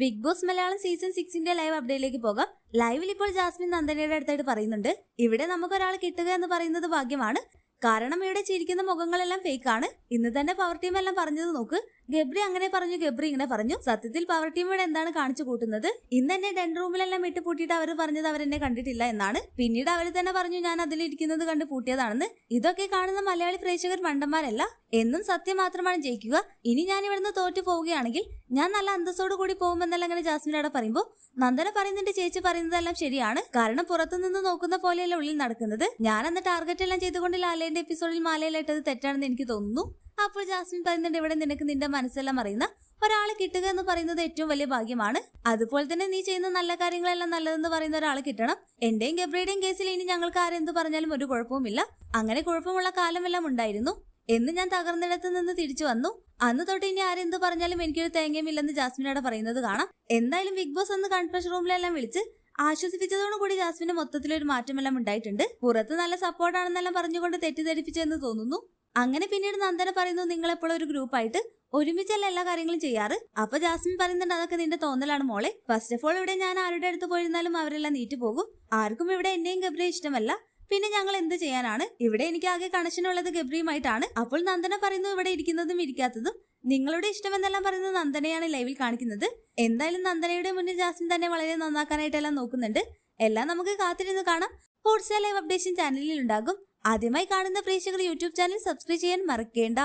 Big Boss Malayalam season 6 live അപ്ഡേറ്റിലേക്ക് പോകാം. ലൈവിൽ ഇപ്പോൾ ജാസ്മിൻ നന്ദനയുടെ അടുത്തായിട്ട് പറയുന്നുണ്ട്, ഇവിടെ നമുക്കൊരാൾ കിട്ടുക എന്ന് പറയുന്നത് ഭാഗ്യമാണ്. കാരണം ഇവിടെ ചിരിക്കുന്ന മുഖങ്ങളെല്ലാം ഫേക്ക് ആണ്. ഇന്ന് തന്നെ പവർ ടീം എല്ലാം പറഞ്ഞത് നോക്ക്. ഗബ്രി അങ്ങനെ പറഞ്ഞു, ഗബ്രി ഇങ്ങനെ പറഞ്ഞു. സത്യത്തിൽ പവർ ടീം ഇവിടെ എന്താണ് കാണിച്ചു കൂട്ടുന്നത്? ഇന്ന് എന്നെ ഡെൻ റൂമിലെല്ലാം ഇട്ട് പൂട്ടിയിട്ട് അവർ പറഞ്ഞത് അവരെന്നെ കണ്ടിട്ടില്ല എന്നാണ്. പിന്നീട് അവർ തന്നെ പറഞ്ഞു ഞാൻ അതിലിരിക്കുന്നത് കണ്ട് പൂട്ടിയതാണെന്ന്. ഇതൊക്കെ കാണുന്ന മലയാളി പ്രേക്ഷകർ മണ്ടന്മാരല്ല. എന്നും സത്യം മാത്രമാണ് ജയിക്കുക. ഇനി ഞാൻ ഇവിടുന്ന് തോറ്റു പോവുകയാണെങ്കിൽ ഞാൻ നല്ല അന്തസ്സോട് കൂടി പോകുമെന്നെല്ലാം അങ്ങനെ ജാസ്മിനോട് പറയുമ്പോൾ നന്ദന പറയുന്നുണ്ട്, ചേച്ചി പറയുന്നതെല്ലാം ശരിയാണ്. കാരണം പുറത്തുനിന്ന് നോക്കുന്ന പോലെയല്ല ഉള്ളിൽ നടക്കുന്നത്. ഞാൻ അന്ന് ടാർഗറ്റ് എല്ലാം ചെയ്തുകൊണ്ട് ലാലേന്റെ എപ്പിസോഡിൽ മാലയിലിട്ടത് തെറ്റാണെന്ന് എനിക്ക് തോന്നുന്നു. അപ്പോൾ ജാസ്മിൻ പറയുന്നുണ്ട്, ഇവിടെ നിനക്ക് നിന്റെ മനസ്സെല്ലാം അറിയുന്ന ഒരാളെ കിട്ടുക എന്ന് പറയുന്നത് ഏറ്റവും വലിയ ഭാഗ്യമാണ്. അതുപോലെ തന്നെ നീ ചെയ്യുന്ന നല്ല കാര്യങ്ങളെല്ലാം നല്ലതെന്ന് പറയുന്ന ഒരാളെ കിട്ടണം. എന്റെയും ഗബ്രിയുടെയും കേസിൽ ഇനി ഞങ്ങൾക്ക് ആരെന്ത് പറഞ്ഞാലും ഒരു കുഴപ്പവുമില്ല. അങ്ങനെ കുഴപ്പമുള്ള കാലമെല്ലാം ഉണ്ടായിരുന്നു. എന്ന് ഞാൻ തകർന്നിടത്ത് നിന്ന് തിരിച്ചു വന്നു. അന്ന് തൊട്ട് ഇനി ആരെന്ത് പറഞ്ഞാലും എനിക്കൊരു തേങ്ങയുമില്ലെന്ന് ജാസ്മിനോട് പറയുന്നത് കാണാം. എന്തായാലും ബിഗ് ബോസ് അന്ന് കോൺഫറൻസ് റൂമിലെല്ലാം വിളിച്ച് ആശ്വസിപ്പിച്ചതോടുകൂടി ജാസ്മിന് മൊത്തത്തിലൊരു മാറ്റമെല്ലാം ഉണ്ടായിട്ടുണ്ട്. പുറത്ത് നല്ല സപ്പോർട്ടാണെന്നെല്ലാം പറഞ്ഞുകൊണ്ട് തെറ്റിദ്ധരിപ്പിച്ചെന്ന് തോന്നുന്നു. അങ്ങനെ പിന്നീട് നന്ദന പറയുന്നു, നിങ്ങളെപ്പോഴും ഒരു ഗ്രൂപ്പായിട്ട് ഒരുമിച്ചല്ല എല്ലാ കാര്യങ്ങളും ചെയ്യാറ്. അപ്പൊ ജാസ്മിൻ പറയുന്നുണ്ട്, അതൊക്കെ നിന്റെ തോന്നലാണ് മോളെ. ഫസ്റ്റ് ഓഫ് ഓൾ ഇവിടെ ഞാൻ ആരുടെ അടുത്ത് പോയിരുന്നാലും അവരെല്ലാം നീറ്റു പോകും. ആർക്കും ഇവിടെ എന്നെയും ഗബ്രിയെ ഇഷ്ടമല്ല. പിന്നെ ഞങ്ങൾ എന്ത് ചെയ്യാനാണ്? ഇവിടെ എനിക്ക് ആകെ കണക്ഷൻ ഉള്ളത് ഗബ്രിയുമായിട്ടാണ്. അപ്പോൾ നന്ദന പറയുന്നു, ഇവിടെ ഇരിക്കുന്നതും ഇരിക്കാത്തതും നിങ്ങളുടെ ഇഷ്ടമെന്നെല്ലാം പറയുന്നത് നന്ദനയാണ് ലൈവിൽ കാണിക്കുന്നത്. എന്തായാലും നന്ദനയുടെ മുന്നിൽ ജാസ്മിൻ തന്നെ വളരെ നന്നാക്കാനായിട്ടെല്ലാം നോക്കുന്നുണ്ട്. എല്ലാം നമുക്ക് കാത്തിരുന്ന് കാണാം. ഹോട്ട്സ്റ്റാർ ലൈവ് അപ്ഡേഷൻ ചാനലിൽ ഉണ്ടാകും. ആദ്യമായി കാണുന്ന പ്രേക്ഷകർ യൂട്യൂബ് ചാനൽ സബ്സ്ക്രൈബ് ചെയ്യാൻ മറക്കേണ്ട.